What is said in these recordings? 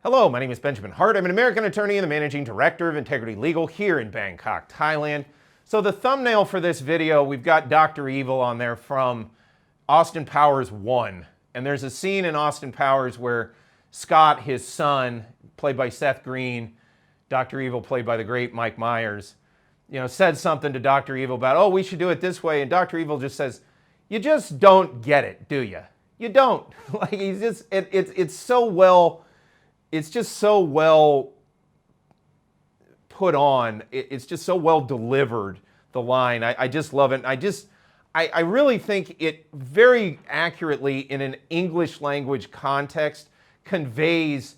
Hello, my name is Benjamin Hart. I'm an American attorney and the managing director of Integrity Legal here in Bangkok, Thailand. So the thumbnail for this video, we've got Dr. Evil on there from Austin Powers 1. And there's a scene in Austin Powers where Scott, his son, played by Seth Green, Dr. Evil, played by the great Mike Myers, said something to Dr. Evil about, oh, we should do it this way. And Dr. Evil just says, you just don't get it, do you? You don't. Like, he's just, it's so well... It's just so well put on. It's just so well delivered, the line. I just love it. I really think it very accurately, in an English language context, conveys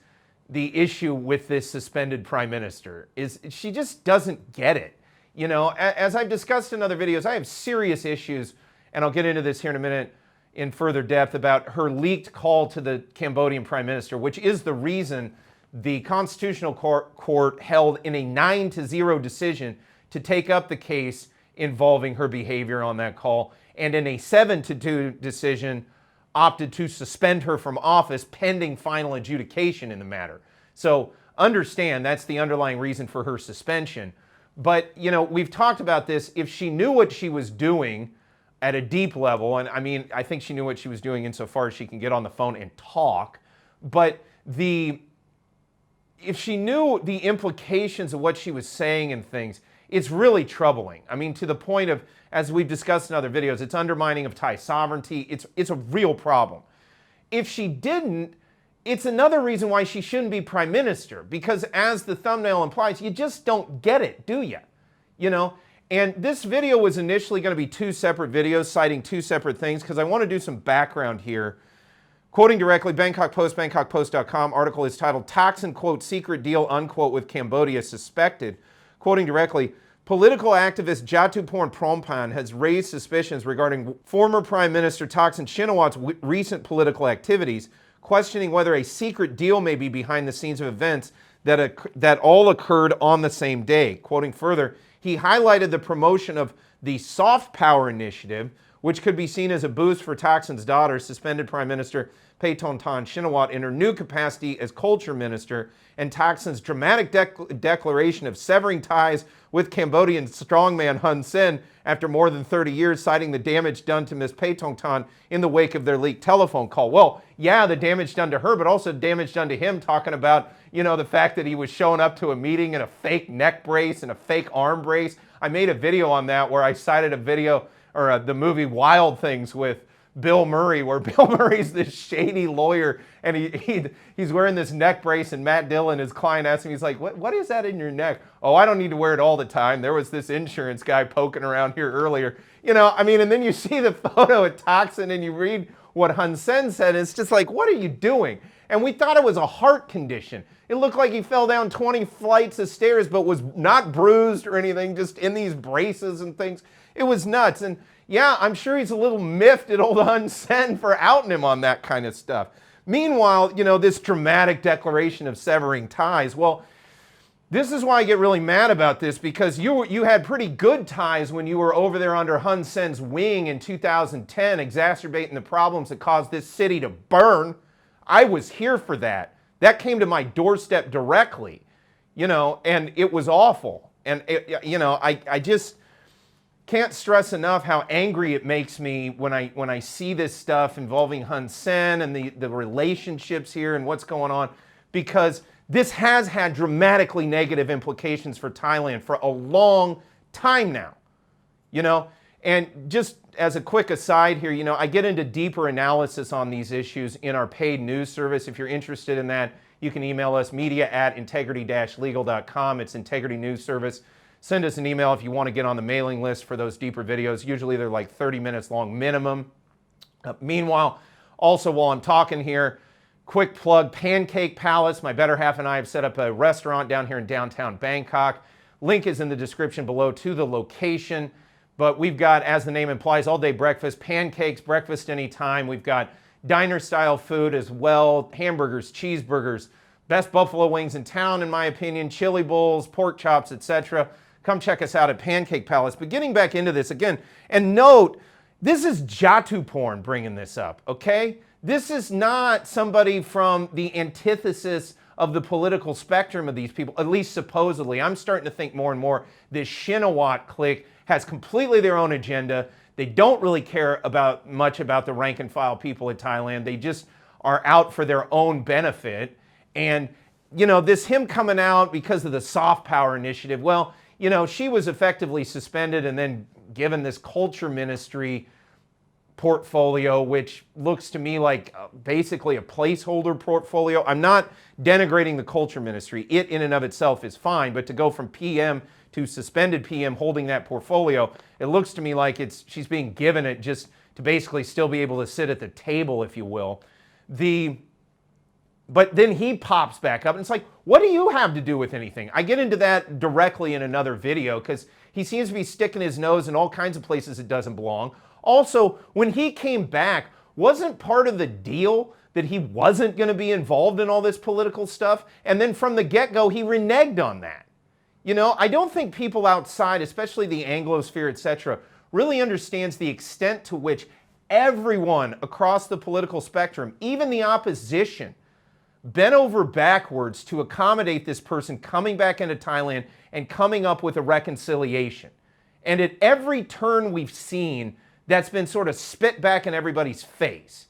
the issue with this suspended prime minister. She just doesn't get it. As I've discussed in other videos, I have serious issues, and I'll get into this here in a minute, in further depth about her leaked call to the Cambodian prime minister, which is the reason the Constitutional Court held in a 9-0 decision to take up the case involving her behavior on that call, and in a 7-2 decision opted to suspend her from office pending final adjudication in the matter. So understand that's the underlying reason for her suspension. But, we've talked about this. If she knew what she was doing at a deep level, and I think she knew what she was doing insofar as she can get on the phone and talk, but if she knew the implications of what she was saying and things, it's really troubling. To the point of, as we've discussed in other videos, it's undermining of Thai sovereignty. It's a real problem. If she didn't, it's another reason why she shouldn't be prime minister, because as the thumbnail implies, you just don't get it, do you? And this video was initially going to be two separate videos citing two separate things because I want to do some background here. Quoting directly, Bangkok Post, BangkokPost.com, article is titled, Thaksin, quote, secret deal, unquote, with Cambodia suspected. Quoting directly, political activist Jatuporn Prompan has raised suspicions regarding former Prime Minister Thaksin Shinawatра's recent political activities, questioning whether a secret deal may be behind the scenes of events that all occurred on the same day. Quoting further, he highlighted the promotion of the Soft Power Initiative, which could be seen as a boost for Thaksin's daughter, suspended Prime Minister Paetongtarn Shinawatra, in her new capacity as Culture Minister, and Thaksin's dramatic declaration of severing ties with Cambodian strongman Hun Sen after more than 30 years, citing the damage done to Ms. Paetongtarn in the wake of their leaked telephone call. Well, yeah, the damage done to her, but also damage done to him, talking about, the fact that he was showing up to a meeting in a fake neck brace and a fake arm brace. I made a video on that where I cited a video, or the movie Wild Things with Bill Murray, where Bill Murray's this shady lawyer, and he's wearing this neck brace, and Matt Dillon, his client, asked him, he's like, what is that in your neck? Oh, I don't need to wear it all the time. There was this insurance guy poking around here earlier. And then you see the photo of Thaksin and you read what Hun Sen said, and it's just like, what are you doing? And we thought it was a heart condition. It looked like he fell down 20 flights of stairs, but was not bruised or anything, just in these braces and things. It was nuts. And yeah, I'm sure he's a little miffed at old Hun Sen for outing him on that kind of stuff. Meanwhile, this dramatic declaration of severing ties, well, this is why I get really mad about this, because you had pretty good ties when you were over there under Hun Sen's wing in 2010, exacerbating the problems that caused this city to burn. I was here for that. That came to my doorstep directly, and it was awful. And, I just can't stress enough how angry it makes me when I see this stuff involving Hun Sen and the relationships here and what's going on, because this has had dramatically negative implications for Thailand for a long time now, And just as a quick aside here, I get into deeper analysis on these issues in our paid news service. If you're interested in that, you can email us, media@integrity-legal.com. It's Integrity News Service. Send us an email if you want to get on the mailing list for those deeper videos. Usually they're like 30 minutes long minimum. Meanwhile, also while I'm talking here, quick plug, Pancake Palace. My better half and I have set up a restaurant down here in downtown Bangkok. Link is in the description below to the location. But we've got, as the name implies, all-day breakfast, pancakes, breakfast anytime. We've got diner-style food as well, hamburgers, cheeseburgers, best buffalo wings in town, in my opinion, chili bowls, pork chops, etc. Come check us out at Pancake Palace. But getting back into this again, and note, this is Jatuporn bringing this up, okay? This is not somebody from the antithesis of the political spectrum of these people, at least supposedly. I'm starting to think more and more this Shinawatra clique has completely their own agenda. They don't really care much about the rank and file people in Thailand. They just are out for their own benefit. And, you know, this him coming out because of the soft power initiative, well, you know, she was effectively suspended and then given this culture ministry portfolio, which looks to me like basically a placeholder portfolio. I'm not denigrating the culture ministry. It in and of itself is fine, but to go from PM to suspended PM holding that portfolio, it looks to me like she's being given it just to basically still be able to sit at the table, if you will. But then he pops back up and it's like, what do you have to do with anything? I get into that directly in another video because he seems to be sticking his nose in all kinds of places it doesn't belong. Also, when he came back, wasn't part of the deal that he wasn't going to be involved in all this political stuff? And then from the get-go, he reneged on that. You know, I don't think people outside, especially the Anglosphere, etc., really understands the extent to which everyone across the political spectrum, even the opposition, bent over backwards to accommodate this person coming back into Thailand and coming up with a reconciliation. And at every turn we've seen, that's been sort of spit back in everybody's face.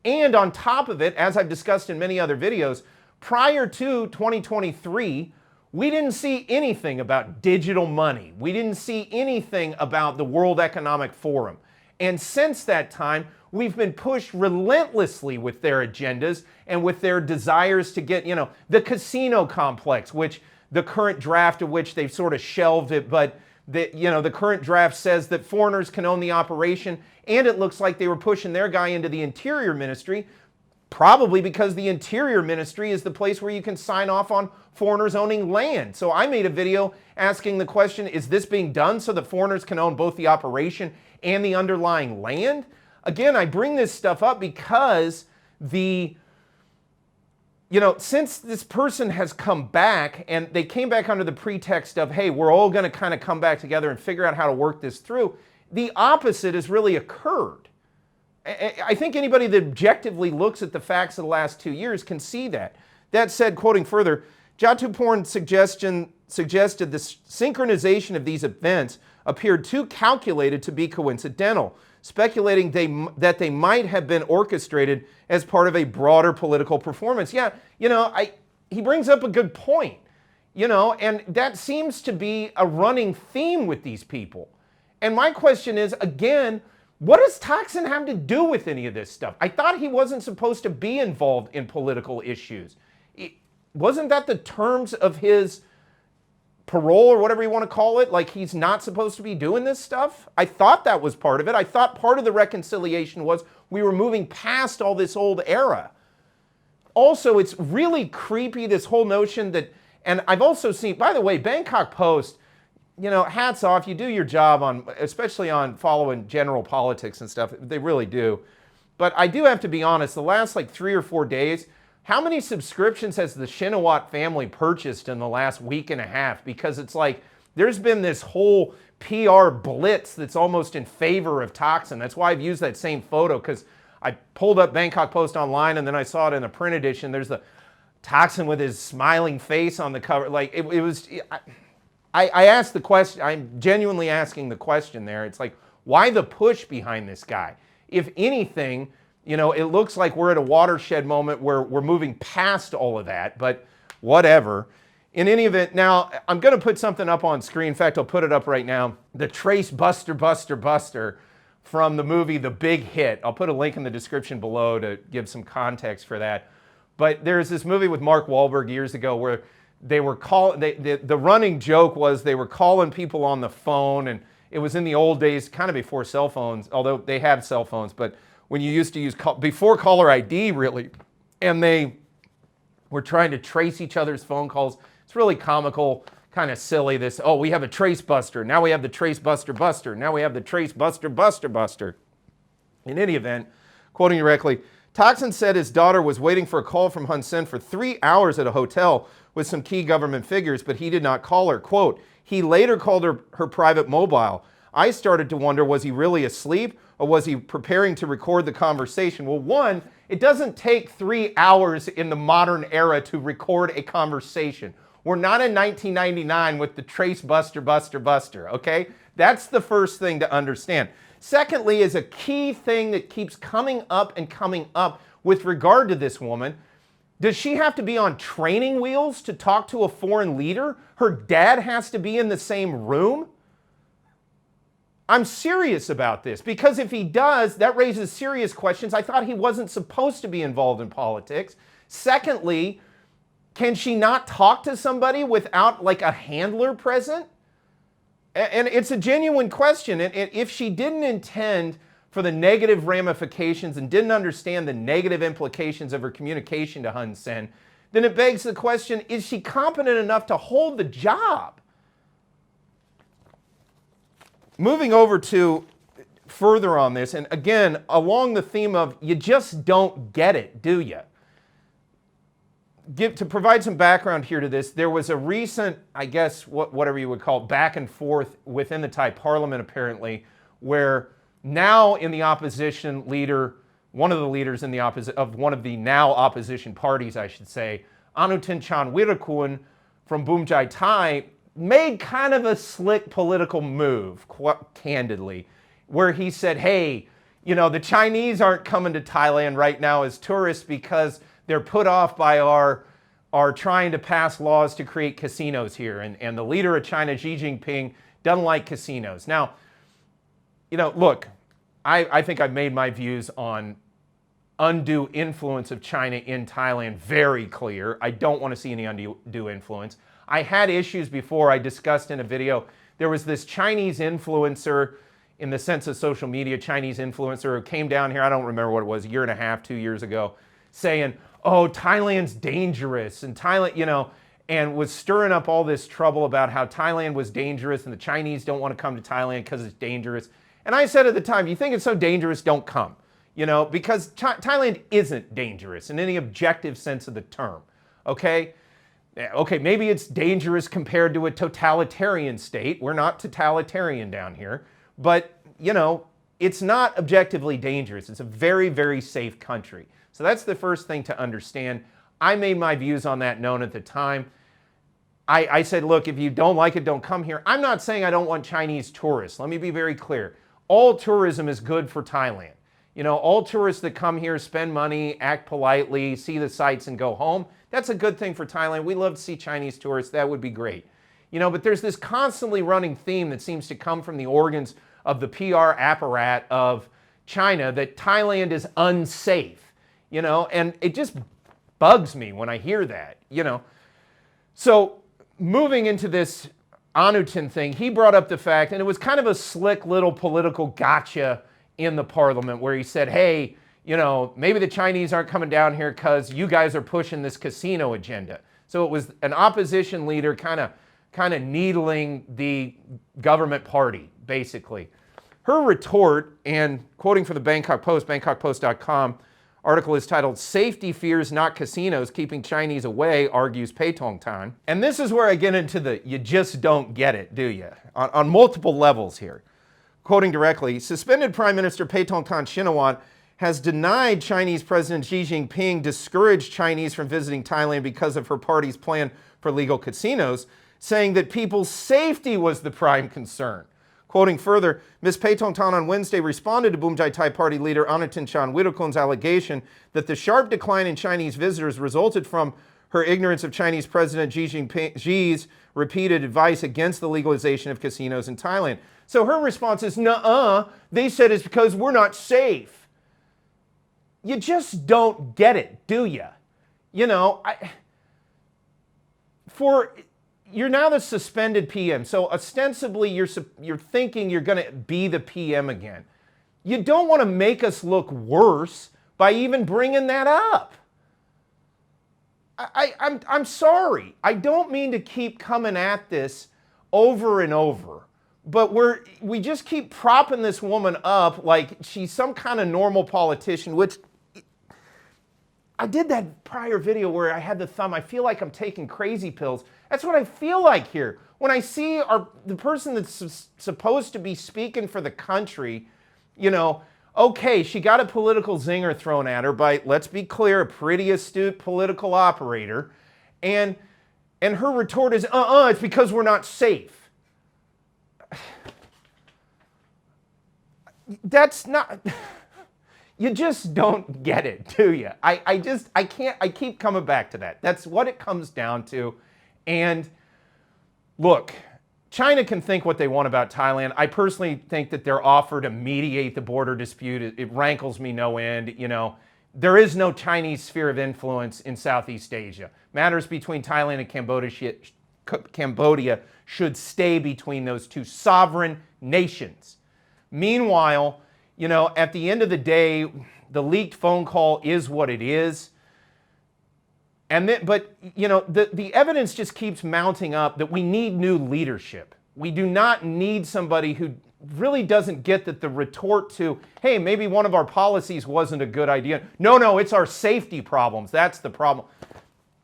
And on top of it, as I've discussed in many other videos, prior to 2023, we didn't see anything about digital money. We didn't see anything about the World Economic Forum. And since that time, we've been pushed relentlessly with their agendas and with their desires to get, you know, the casino complex, which the current draft of which they've sort of shelved it, but the current draft says that foreigners can own the operation, and it looks like they were pushing their guy into the Interior Ministry, probably because the Interior Ministry is the place where you can sign off on foreigners owning land. So I made a video asking the question, is this being done so that foreigners can own both the operation and the underlying land? Again, I bring this stuff up because since this person has come back, and they came back under the pretext of, hey, we're all going to kind of come back together and figure out how to work this through, the opposite has really occurred. I think anybody that objectively looks at the facts of the last 2 years can see that. That said, quoting further, Jatuporn's suggested this synchronization of these events appeared too calculated to be coincidental, speculating that they might have been orchestrated as part of a broader political performance. Yeah, he brings up a good point, and that seems to be a running theme with these people. And my question is, again, what does Thaksin have to do with any of this stuff? I thought he wasn't supposed to be involved in political issues. Wasn't that the terms of his parole or whatever you want to call it? Like he's not supposed to be doing this stuff? I thought that was part of it. I thought part of the reconciliation was we were moving past all this old era. Also, it's really creepy, this whole notion that, and I've also seen, by the way, Bangkok Post, hats off, you do your job especially on following general politics and stuff. They really do. But I do have to be honest, the last 3 or 4 days, how many subscriptions has the Shinawatra family purchased in the last week and a half? Because it's like, there's been this whole PR blitz that's almost in favor of Thaksin. That's why I've used that same photo, because I pulled up Bangkok Post online and then I saw it in the print edition. There's the Thaksin with his smiling face on the cover. I asked the question, I'm genuinely asking the question there. It's like, why the push behind this guy? If anything, it looks like we're at a watershed moment where we're moving past all of that, but whatever. In any event, now, I'm going to put something up on screen. In fact, I'll put it up right now. The Trace Buster from the movie The Big Hit. I'll put a link in the description below to give some context for that. But there's this movie with Mark Wahlberg years ago where they were the running joke was they were calling people on the phone, and it was in the old days, kind of before cell phones, although they have cell phones, but when you used to use, before caller ID really, and they were trying to trace each other's phone calls. It's really comical, kind of silly, this, oh, we have a Trace Buster, now we have the Trace Buster, now we have the Trace Buster. In any event, quoting directly, Thaksin said his daughter was waiting for a call from Hun Sen for 3 hours at a hotel with some key government figures, but he did not call her. Quote, he later called her private mobile. I started to wonder, was he really asleep or was he preparing to record the conversation? Well, one, It doesn't take 3 hours in the modern era to record a conversation. We're not in 1999 with the trace buster, okay? That's the first thing to understand. Secondly, is a key thing that keeps coming up and coming up with regard to this woman. Does she have to be on training wheels to talk to a foreign leader? Her dad has to be in the same room? I'm serious about this, because if he does, that raises serious questions. I thought he wasn't supposed to be involved in politics. Secondly, can she not talk to somebody without like a handler present? And it's a genuine question. And if she didn't intend for the negative ramifications and didn't understand the negative implications of her communication to Hun Sen, then it begs the question, is she competent enough to hold the job? Moving over to further on this, and again, along the theme of you just don't get it, do you? To provide some background here to this, there was a recent, I guess, whatever you would call it, back and forth within the Thai parliament apparently, where now in the opposition leader, one of the leaders in the of one of the now opposition parties, I should say, Anutin Chanwirakul from Bumjai Thai, made kind of a slick political move, candidly, where he said, hey, you know, the Chinese aren't coming to Thailand right now as tourists because they're put off by our trying to pass laws to create casinos here. And the leader of China, Xi Jinping, doesn't like casinos. Now, you know, look, I think I've made my views on undue influence of China in Thailand very clear. I don't want to see any undue influence. I had issues before. I discussed in a video, there was this Chinese influencer, in the sense of social media, Chinese influencer who came down here, I don't remember what it was, a year and a half, 2 years ago, saying, oh, Thailand's dangerous, and Thailand, you know, and was stirring up all this trouble about how Thailand was dangerous and the Chinese don't want to come to Thailand because it's dangerous. And I said at the time, you think it's so dangerous, don't come, you know, because Thailand isn't dangerous in any objective sense of the term, okay? Okay, maybe it's dangerous compared to a totalitarian state. We're not totalitarian down here, but, you know, it's not objectively dangerous. It's a very, very safe country. So that's the first thing to understand. I made my views on that known at the time. I said, look, if you don't like it, don't come here. I'm not saying I don't want Chinese tourists. Let me be very clear. All tourism is good for Thailand. You know, all tourists that come here spend money, act politely, see the sights and go home. That's a good thing for Thailand. We love to see Chinese tourists. That would be great. You know, but there's this constantly running theme that seems to come from the organs of the PR apparat of China that Thailand is unsafe, you know, and it just bugs me when I hear that, you know. So moving into this Anutin thing, he brought up the fact, and it was kind of a slick little political gotcha in the parliament where he said, hey, you know, maybe the Chinese aren't coming down here because you guys are pushing this casino agenda. So it was an opposition leader kind of needling the government party, basically. Her retort, and quoting from the Bangkok Post, bangkokpost.com, article is titled, Safety Fears Not Casinos Keeping Chinese Away, Argues Paetongtarn. And this is where I get into the you just don't get it, do you? On multiple levels here. Quoting directly, suspended Prime Minister Paetongtarn Shinawatra has denied Chinese President Xi Jinping discouraged Chinese from visiting Thailand because of her party's plan for legal casinos, saying that people's safety was the prime concern. Quoting further, Ms. Paetongtarn on Wednesday responded to Bumjai Thai Party leader Anutin Chanwirakul's allegation that the sharp decline in Chinese visitors resulted from her ignorance of Chinese President Xi's repeated advice against the legalization of casinos in Thailand. So her response is, nuh-uh, they said it's because we're not safe. You just don't get it, do you? You know, you're now the suspended PM, so ostensibly you're thinking you're going to be the PM again. You don't want to make us look worse by even bringing that up. I'm sorry. I don't mean to keep coming at this over and over, but we just keep propping this woman up like she's some kind of normal politician, which I did that prior video where I had the thumb. I feel like I'm taking crazy pills. That's what I feel like here. When I see the person that's supposed to be speaking for the country, you know, Okay, she got a political zinger thrown at her by, let's be clear, a pretty astute political operator. And her retort is, it's because we're not safe. That's not, you just don't get it, do you? I keep coming back to that. That's what it comes down to. And look, China can think what they want about Thailand. I personally think that their offer to mediate the border dispute, it rankles me no end. You know, there is no Chinese sphere of influence in Southeast Asia. Matters between Thailand and Cambodia should stay between those two sovereign nations. Meanwhile, you know, at the end of the day, the leaked phone call is what it is. And then, but, you know, the evidence just keeps mounting up that we need new leadership. We do not need somebody who really doesn't get that the retort to, hey, maybe one of our policies wasn't a good idea. No, it's our safety problems. That's the problem.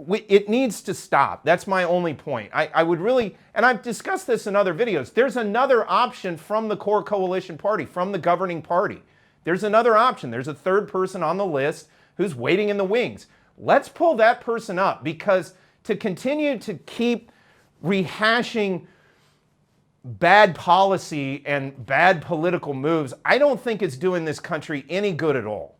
It needs to stop. That's my only point. I would really, and I've discussed this in other videos, there's another option from the core coalition party, from the governing party. There's another option. There's a third person on the list who's waiting in the wings. Let's pull that person up, because to continue to keep rehashing bad policy and bad political moves, I don't think it's doing this country any good at all.